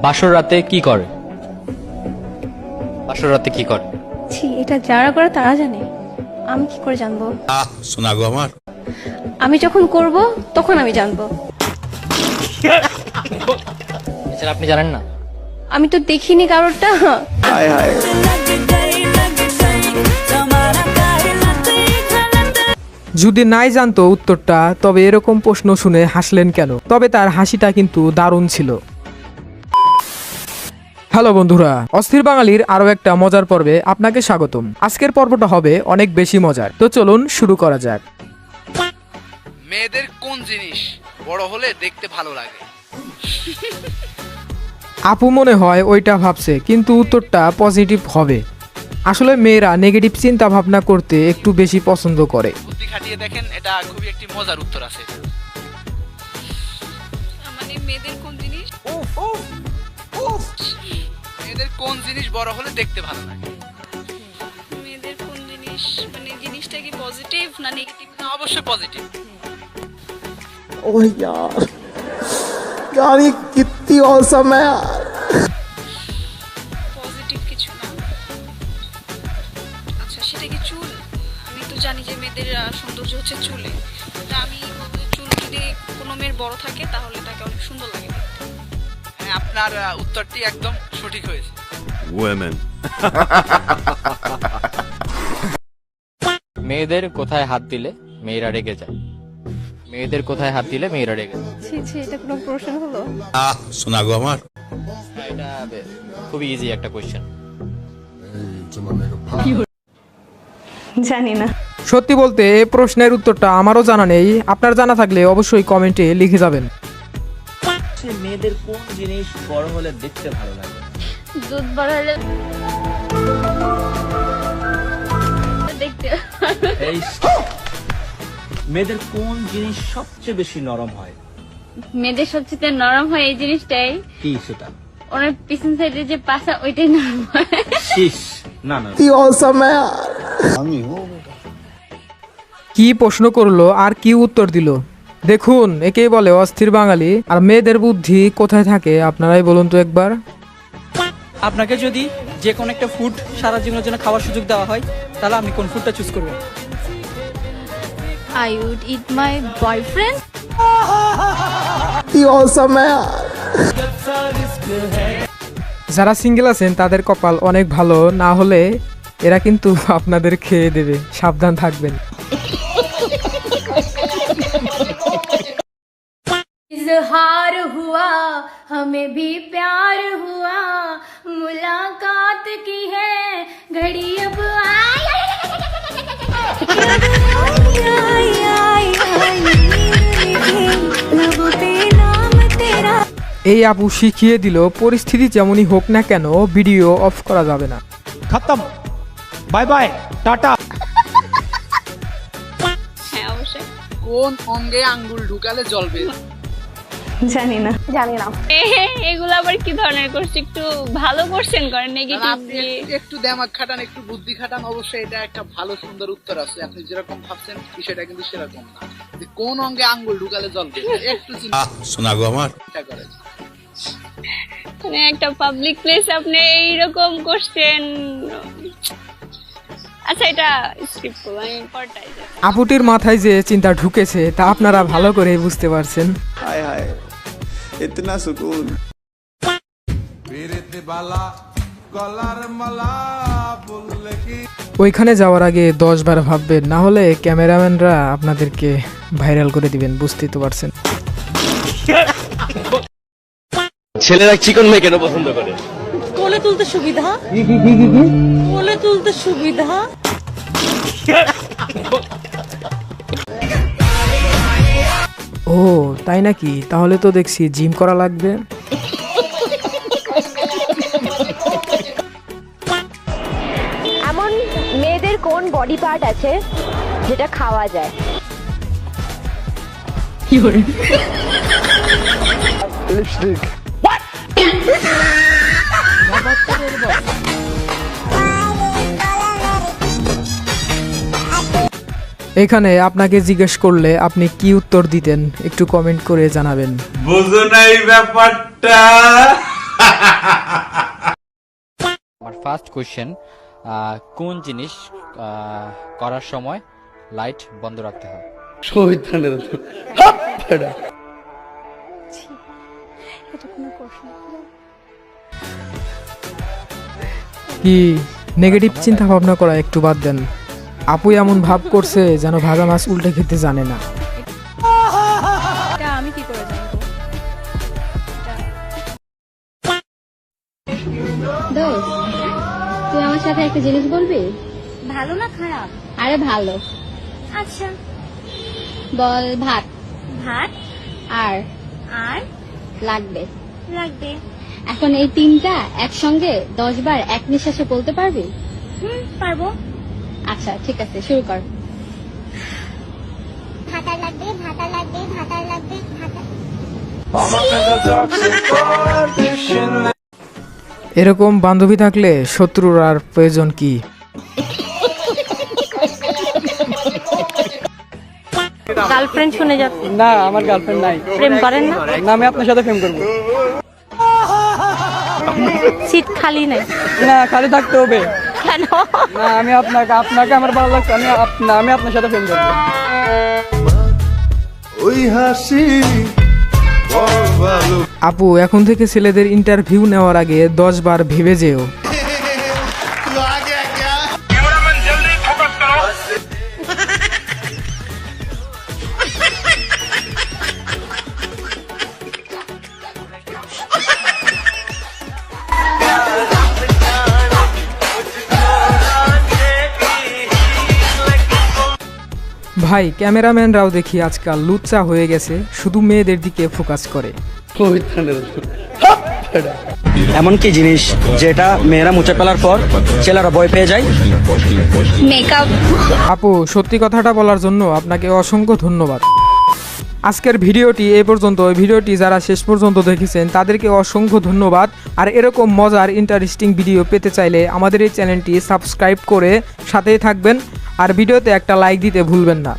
বাসর রাতে কি করে? বাসর রাতে কি করে? ছি, এটা যারা করে তারা জানে, আমি কি করে জানবো? শোনা গো আমার, আমি যখন করব তখন আমি জানবো। এছাড়া আপনি জানেন না? আমি তো দেখিনি কারোরটা। যদি নাই জানতো উত্তরটা, তবে এরকম প্রশ্ন শুনে হাসলেন কেন? তবে তার হাসিটা কিন্তু দারুণ ছিল। হ্যালো বন্ধুরা, অস্থির বাঙালির আরো একটা মজার পর্বে আপনাকে স্বাগতম। আজকের পর্বটা হবে অনেক বেশি মজার, তো চলুন শুরু করা যাক। মেয়েদের কোন জিনিস বড় হলে দেখতে ভালো লাগে? আপু মনে হয় ওইটা ভাবছে, কিন্তু উত্তরটা পজিটিভ হবে। আসলে মেয়েরা নেগেটিভ চিন্তা ভাবনা করতে একটু বেশি পছন্দ করে। বুদ্ধি খাটিয়ে দেখেন, এটা খুবই একটি মজার উত্তর আছে। মানে মেয়েদের কোন জিনিস মেয়েদের কোন জিনিস বড় হলে দেখতে ভালো লাগে? মেয়েদের কোন জিনিস মানে জিনিসটা কি পজিটিভ না নেগেটিভ? না, অবশ্যই পজিটিভ। ओह यार यार ये कितनी औसम है यार। পজিটিভ কিছু না। আচ্ছা, সেটা কি চুল? আমি তো জানি যে মেয়েদের সৌন্দর্য হচ্ছে চুলে। তা আমি বলবো যে চুল যদি কোনো মেয়ের বড় থাকে তাহলে তাকে অনেক সুন্দর লাগে দেখতে। হ্যাঁ, আপনার উত্তরটি একদম সঠিক হয়েছে। মেয়েদের কোথায় হাত দিলে মেয়েরা রেগে যায়? মেয়েদের কোথায় হাত দিলে মেয়েরা রেগে যায়? ছি ছি, এটা কোনো প্রশ্ন হলো? শোনা গো আমার, হ্যাঁ, এটা খুবই ইজি একটা কোয়েশ্চেন। জানি না। সত্যি বলতে এই প্রশ্নের উত্তরটা আমারও জানা নেই। আপনার জানা থাকলে অবশ্যই কমেন্টে লিখে যাবেন। মেয়েদের কোন জিনিস বড় হলে দেখতে ভালো লাগে? দুধ বড় হলে দেখতে এই মেয়েদের কোন জিনিস সবচেয়ে বেশি নরম হয়? মেয়েদের সবচেয়ে নরম হয় এই জিনিসটাই, কি সেটা? ওনার পিছন সাইডে যে পাশা ওইটাই নরম হয়। শীষ। না না, कितनी औसम है यार। কি প্রশ্ন করলো আর কি উত্তর দিল, দেখুন একেই বলে অস্থির বাঙালি। আর মেয়েদের বুদ্ধি কোথায় থাকে আপনারাই বলুন তো একবার। আপনাকে যদি যে কোনো একটা ফুড সারা জীবনের জন্য খাওয়ার সুযোগ দেওয়া হয়, তাহলে আপনি কোন ফুডটা চুজ করবেন? I would eat my boyfriend. कितनी औसम है यार। যারা সিঙ্গেল আছেন তাদের কপাল অনেক ভালো, না হলে এরা কিন্তু আপনাদের খেয়ে দেবে, সাবধান থাকবেন। इजहार हुआ हमें भी प्यार हुआ, मुलाकात की है घड़ी अब এই আপু শিখিয়ে দিল পরিস্থিতি যেমনই হোক না কেন ভিডিও অফ করা যাবে না। খতম, বাই বাই, টাটা। হ্যাঁ, অবশ্যই। কোন অঙ্গে আঙ্গুল ঢুকালে জ্বলবে? জানি না। এগুলো আবার কি ধরনের কোশ্চেন? একটু ভালো কোশ্চেন করেন, কারণ নেগেটিভ আপনি দিয়ে। একটু দিমাগ খাটান, একটু বুদ্ধি খাটান, অবশ্যই এটা একটা ভালো সুন্দর উত্তর আছে। আপনি যেরকম ভাবছেন বিষয়টা কিন্তু সেরকম না। যে কোন অঙ্গে আঙ্গুল ঢুকালে জ্বলবে, একটু শোনা গো আমার, চিন্তা করেন। মানে একটা পাবলিক প্লেস আপনি এইরকম কোশ্চেন। আচ্ছা, এটা স্কিপ করবো, আমি পরটাই যাই। আপুটির মাথায় যে চিন্তা ঢুকেছে তা আপনারা ভালো করে বুঝতে পারছেন। हाय हाय इतना सुकून। ওইখানে যাওয়ার আগে 10 বার ভাববেন, না হলে ক্যামেরাম্যানরা আপনাদেরকে ভাইরাল করে দিবেন, বুঝতেই তো পারছেন। ছেলেরা চিকন মেয়ে কেন পছন্দ করে? কোলে তুলতে সুবিধা। কোলে তুলতে সুবিধা। ও তাই নাকি? তাহলে তো দেখছি জিম করা লাগবে। এমন মেয়েদের কোন বডি পার্ট আছে যেটা খাওয়া যায়? लिपस्टिक। এখানে আপনাকে জিজ্ঞেস করলে আপনি কি উত্তর দিতেন একটু কমেন্ট করে জানাবেন। বুঝো নাই ব্যাপারটা। আমার ফার্স্ট কোশ্চেন, কোন জিনিস করার সময় লাইট বন্ধ রাখতে হয়? কি নেগেটিভ চিন্তা ভাবনা করা একটু বাদ দেন। আপু এমন ভাব করছে যেন ভাজা মাছ উল্টে খেতে জানে না। এটা আমি কি করে জানবো? দোস্ত, তুই আমার সাথে একটা জিনিস বলবি? ভালো না খারাপ? আরে ভালো। আচ্ছা বল। ভাত। ভাত। আর আর লাগবে। লাগবে। এখন এই তিনটা একসঙ্গে 10 বার এক নিঃশ্বাসে বলতে পারবি? পারবো। আচ্ছা ঠিক আছে, শুরু কর। ভাতা লাগবে, ভাতা লাগবে, ভাতা লাগবে, ভাতা। এরকম বান্ধবী থাকলে শত্রুর আর প্রয়োজন কি? গার্লফ্রেন্ড শুনে যাচ্ছে। না, আমার গার্লফ্রেন্ড নাই। প্রেম করেন না? না, আমি আপনার সাথে প্রেম করবো। সিট খালি নাই? না, খালি থাকতে হবে। কেন? না, আমি আপনাকে আমার ভালো লাগছে, আমি আপনার সাথে প্রেম করবো। ওই হাসি আপু এখন থেকে ছেলেদের ইন্টারভিউ নেওয়ার আগে 10 বার ভেবে যেও। ভাই ক্যামেরাম্যানরাও দেখি আজকাল লুচ্চা হয়ে গেছে, শুধু মেয়েদের দিকে ফোকাস করে। এমন কি জিনিস যেটা মেয়েরা মুছে ফেলার পর ছেলেরা ভয় পেয়ে যায়? মেকআপ। আপু সত্যি কথাটা বলার জন্য আপনাকে অসংখ্য ধন্যবাদ। আজকের ভিডিওটি এই পর্যন্ত। এই ভিডিওটি যারা শেষ পর্যন্ত দেখেছেন তাদেরকে অসংখ্য ধন্যবাদ। আর এরকম মজার ইন্টারেস্টিং ভিডিও পেতে চাইলে আমাদের এই চ্যানেলটি সাবস্ক্রাইব করে সাথেই থাকবেন। আর ভিডিওতে একটা লাইক দিতে ভুলবেন না।